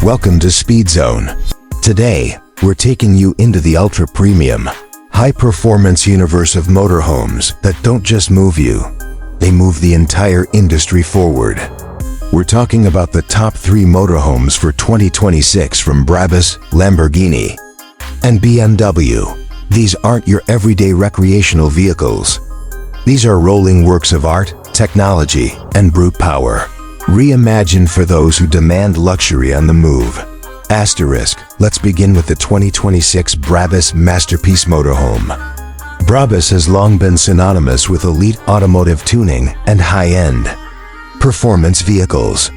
Welcome to Speed Zone. Today, we're taking you into the ultra-premium, high-performance universe of motorhomes that don't just move you, they move the entire industry forward. We're talking about the top 3 motorhomes for 2026 from Brabus, Lamborghini, and BMW. These aren't your everyday recreational vehicles. These are rolling works of art, technology, and brute power. Reimagined for those who demand luxury on the move. Asterisk, let's begin with the 2026 Brabus Masterpiece Motorhome. Brabus has long been synonymous with elite automotive tuning and high-end performance vehicles.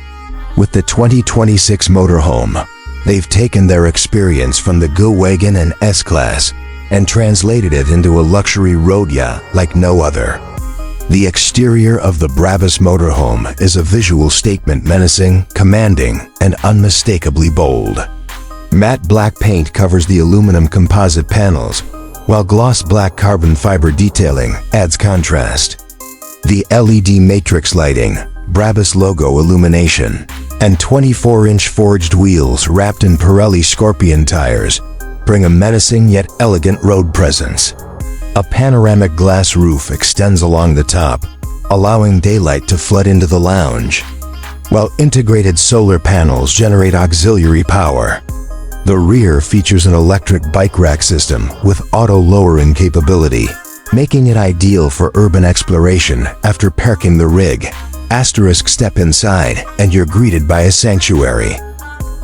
With the 2026 Motorhome, they've taken their experience from the G-Wagon and S-Class and translated it into a luxury road yacht like no other. The exterior of the Brabus Motorhome is a visual statement, menacing, commanding, and unmistakably bold. Matte black paint covers the aluminum composite panels, while gloss black carbon fiber detailing adds contrast. The LED matrix lighting, Brabus logo illumination, and 24-inch forged wheels wrapped in Pirelli Scorpion tires bring a menacing yet elegant road presence. A panoramic glass roof extends along the top, allowing daylight to flood into the lounge, while integrated solar panels generate auxiliary power. The rear features an electric bike rack system with auto-lowering capability, making it ideal for urban exploration after parking the rig. Asterisk, step inside and you're greeted by a sanctuary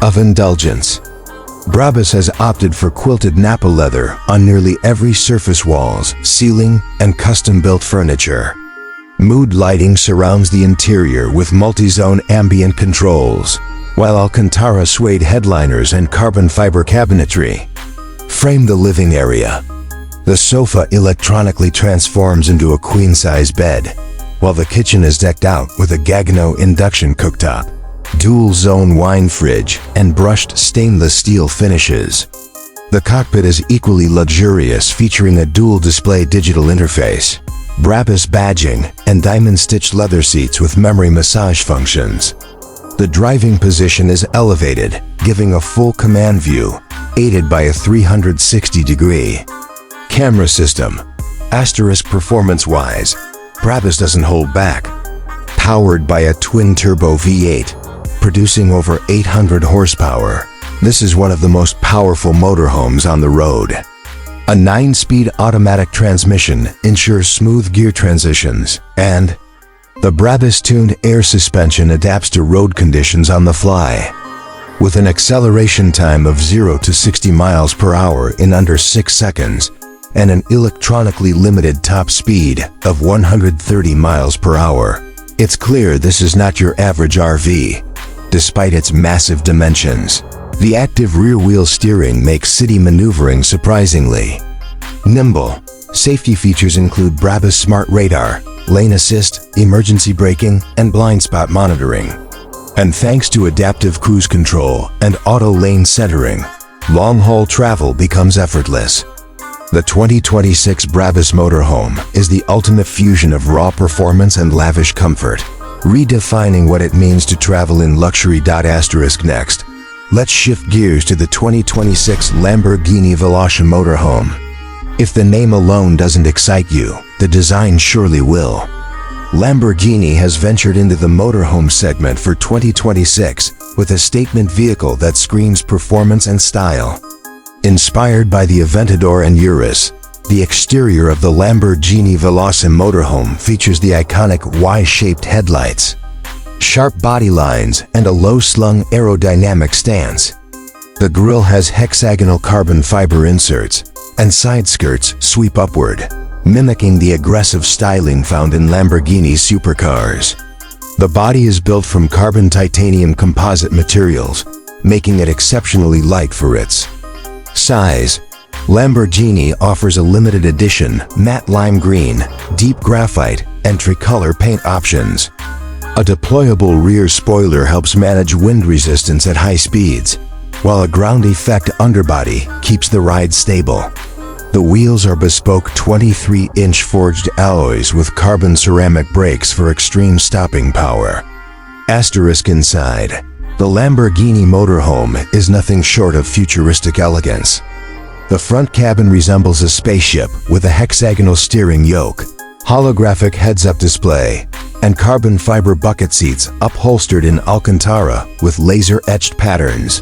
of indulgence. Brabus has opted for quilted Napa leather on nearly every surface, walls, ceiling, and custom-built furniture. Mood lighting surrounds the interior with multi-zone ambient controls, while Alcantara suede headliners and carbon fiber cabinetry frame the living area. The sofa electronically transforms into a queen-size bed, while the kitchen is decked out with a Gaggenau induction cooktop, dual-zone wine fridge, and brushed stainless steel finishes. The cockpit is equally luxurious, featuring a dual-display digital interface, Brabus badging, and diamond-stitched leather seats with memory massage functions. The driving position is elevated, giving a full command view, aided by a 360-degree camera system. Asterisk, performance-wise, Brabus doesn't hold back. Powered by a twin-turbo V8, producing over 800 horsepower, this is one of the most powerful motorhomes on the road. A 9-speed automatic transmission ensures smooth gear transitions, and the Brabus-tuned air suspension adapts to road conditions on the fly. With an acceleration time of 0 to 60 miles per hour in under 6 seconds, and an electronically limited top speed of 130 miles per hour, it's clear this is not your average RV. Despite its massive dimensions, the active rear-wheel steering makes city maneuvering surprisingly nimble. Safety features include Brabus Smart Radar, lane assist, emergency braking, and blind spot monitoring. And thanks to adaptive cruise control and auto lane centering, long-haul travel becomes effortless. The 2026 Brabus Motorhome is the ultimate fusion of raw performance and lavish comfort, redefining what it means to travel in luxury. Asterisk, next, let's shift gears to the 2026 Lamborghini Velasha Motorhome. If the name alone doesn't excite you, the design surely will. Lamborghini has ventured into the motorhome segment for 2026 with a statement vehicle that screams performance and style. Inspired by the Aventador and Urus, the exterior of the Lamborghini Veloce motorhome features the iconic Y-shaped headlights, sharp body lines, and a low-slung aerodynamic stance. The grille has hexagonal carbon fiber inserts, and side skirts sweep upward, mimicking the aggressive styling found in Lamborghini supercars. The body is built from carbon titanium composite materials, making it exceptionally light for its size. Lamborghini offers a limited edition matte lime green, deep graphite, and tricolor paint options. A deployable rear spoiler helps manage wind resistance at high speeds, while a ground effect underbody keeps the ride stable. The wheels are bespoke 23-inch forged alloys with carbon ceramic brakes for extreme stopping power. Asterisk, inside, The Lamborghini motorhome is nothing short of futuristic elegance. The front cabin resembles a spaceship with a hexagonal steering yoke, holographic heads-up display, and carbon fiber bucket seats upholstered in Alcantara with laser-etched patterns.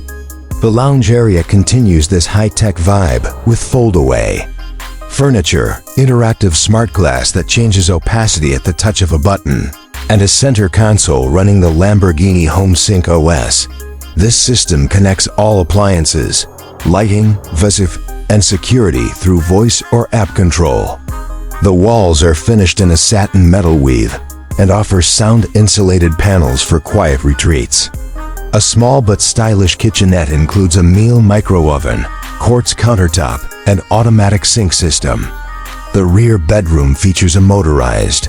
The lounge area continues this high-tech vibe with fold-away furniture, interactive smart glass that changes opacity at the touch of a button, and a center console running the Lamborghini HomeSync OS. This system connects all appliances, lighting, VSIF, and security through voice or app control. The walls are finished in a satin metal weave and offer sound-insulated panels for quiet retreats. A small but stylish kitchenette includes a meal micro-oven, quartz countertop, and automatic sink system. The rear bedroom features a motorized,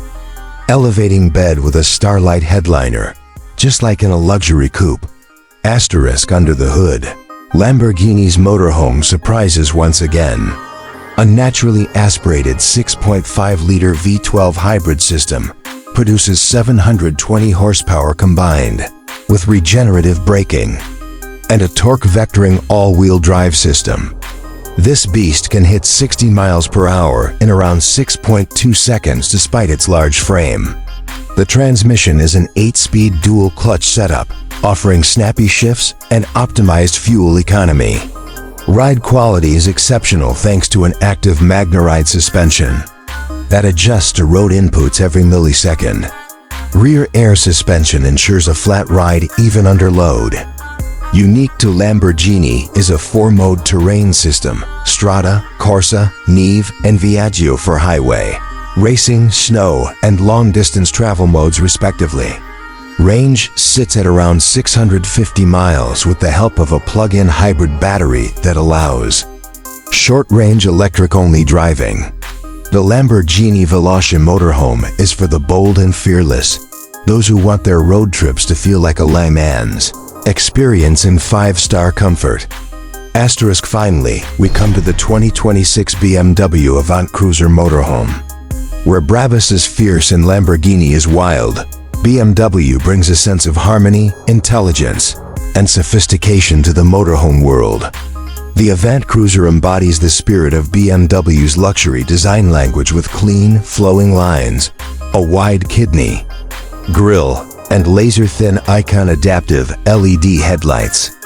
elevating bed with a starlight headliner, just like in a luxury coupe. Asterisk under the hood. Lamborghini's motorhome surprises once again. A naturally aspirated 6.5-liter V12 hybrid system produces 720 horsepower combined with regenerative braking and a torque vectoring all-wheel drive system. This beast can hit 60 miles per hour in around 6.2 seconds despite its large frame. The transmission is an 8-speed dual-clutch setup, offering snappy shifts and optimized fuel economy. Ride quality is exceptional thanks to an active MagneRide suspension that adjusts to road inputs every millisecond. Rear air suspension ensures a flat ride even under load. Unique to Lamborghini is a 4-mode terrain system: Strada, Corsa, Neve, and Viaggio for highway, racing, snow, and long-distance travel modes respectively. Range sits at around 650 miles with the help of a plug-in hybrid battery that allows short-range electric-only driving. The Lamborghini Veloce motorhome is for the bold and fearless, those who want their road trips to feel like a Le Mans experience in 5-star comfort. Asterisk finally, we come to the 2026 BMW AvantCruiser motorhome. Where Brabus is fierce and Lamborghini is wild, BMW brings a sense of harmony, intelligence, and sophistication to the motorhome world. The AvantCruiser embodies the spirit of BMW's luxury design language with clean, flowing lines, a wide kidney grille, and laser-thin icon-adaptive LED headlights.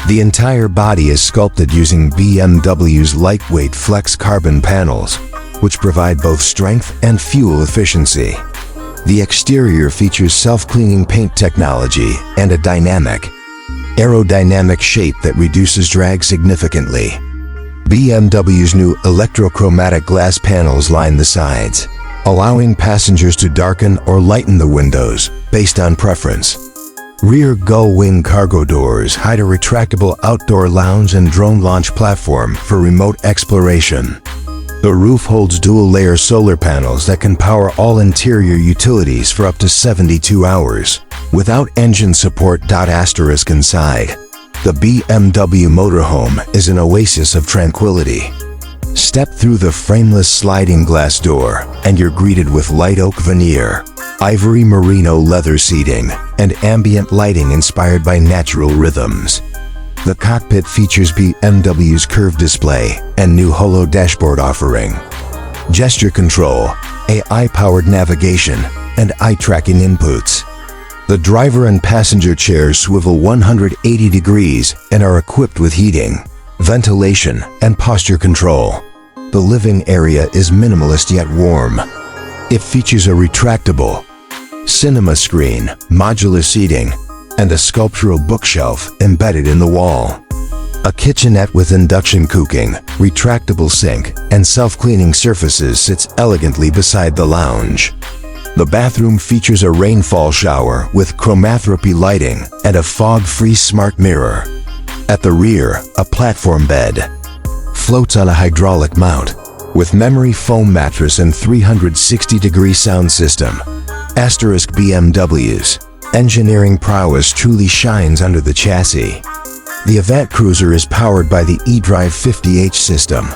The entire body is sculpted using BMW's lightweight flex carbon panels, which provide both strength and fuel efficiency. The exterior features self-cleaning paint technology and a dynamic, aerodynamic shape that reduces drag significantly. BMW's new electrochromatic glass panels line the sides, allowing passengers to darken or lighten the windows based on preference. Rear gull-wing cargo doors hide a retractable outdoor lounge and drone launch platform for remote exploration. The roof holds dual-layer solar panels that can power all interior utilities for up to 72 hours, without engine support. Asterisk inside. The BMW motorhome is an oasis of tranquility. Step through the frameless sliding glass door, and you're greeted with light oak veneer, ivory merino leather seating, and ambient lighting inspired by natural rhythms. The cockpit features BMW's curved display and new holo dashboard offering gesture control, AI-powered navigation, and eye-tracking inputs. The driver and passenger chairs swivel 180 degrees and are equipped with heating, ventilation, and posture control. The living area is minimalist yet warm. It features a retractable cinema screen, modular seating, and a sculptural bookshelf embedded in the wall. A kitchenette with induction cooking, retractable sink, and self-cleaning surfaces sits elegantly beside the lounge. The bathroom features a rainfall shower with chromatherapy lighting and a fog-free smart mirror. At the rear, a platform bed floats on a hydraulic mount with memory foam mattress and 360-degree sound system. Asterisk BMW's engineering prowess truly shines under the chassis. The AvantCruiser is powered by the eDrive 50H system,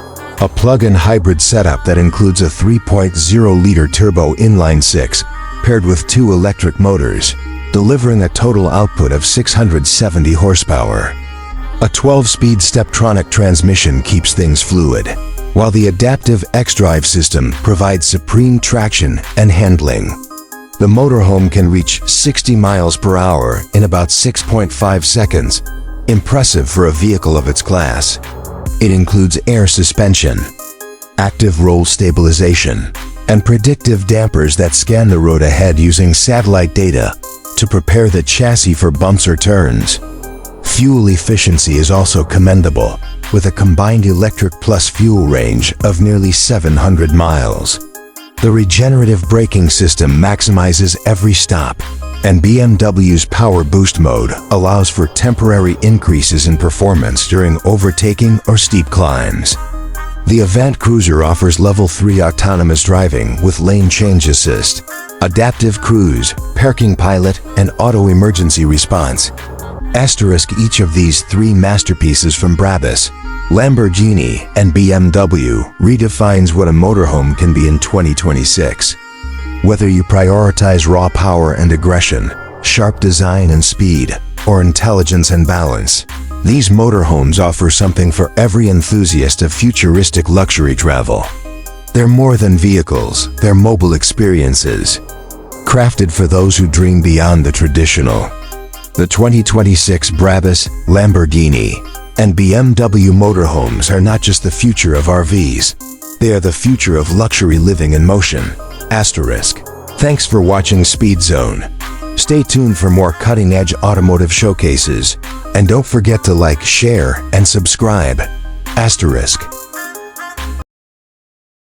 a plug-in hybrid setup that includes a 3.0-liter turbo inline-six paired with 2 electric motors, delivering a total output of 670 horsepower. A 12-speed Steptronic transmission keeps things fluid, while the adaptive xDrive system provides supreme traction and handling. The motorhome can reach 60 miles per hour in about 6.5 seconds, impressive for a vehicle of its class. It includes air suspension, active roll stabilization, and predictive dampers that scan the road ahead using satellite data to prepare the chassis for bumps or turns. Fuel efficiency is also commendable, with a combined electric plus fuel range of nearly 700 miles. The regenerative braking system maximizes every stop, and BMW's Power Boost mode allows for temporary increases in performance during overtaking or steep climbs. The AvantCruiser offers Level 3 autonomous driving with lane change assist, adaptive cruise, parking pilot, and auto emergency response. Each of these three masterpieces from Brabus, Lamborghini, and BMW redefines what a motorhome can be in 2026. Whether you prioritize raw power and aggression, sharp design and speed, or intelligence and balance, these motorhomes offer something for every enthusiast of futuristic luxury travel. They're more than vehicles, they're mobile experiences, crafted for those who dream beyond the traditional. The 2026 Brabus, Lamborghini, and BMW motorhomes are not just the future of RVs. They are the future of luxury living in motion. Thanks for watching Speed Zone. Stay tuned for more cutting-edge automotive showcases. And don't forget to like, share, and subscribe.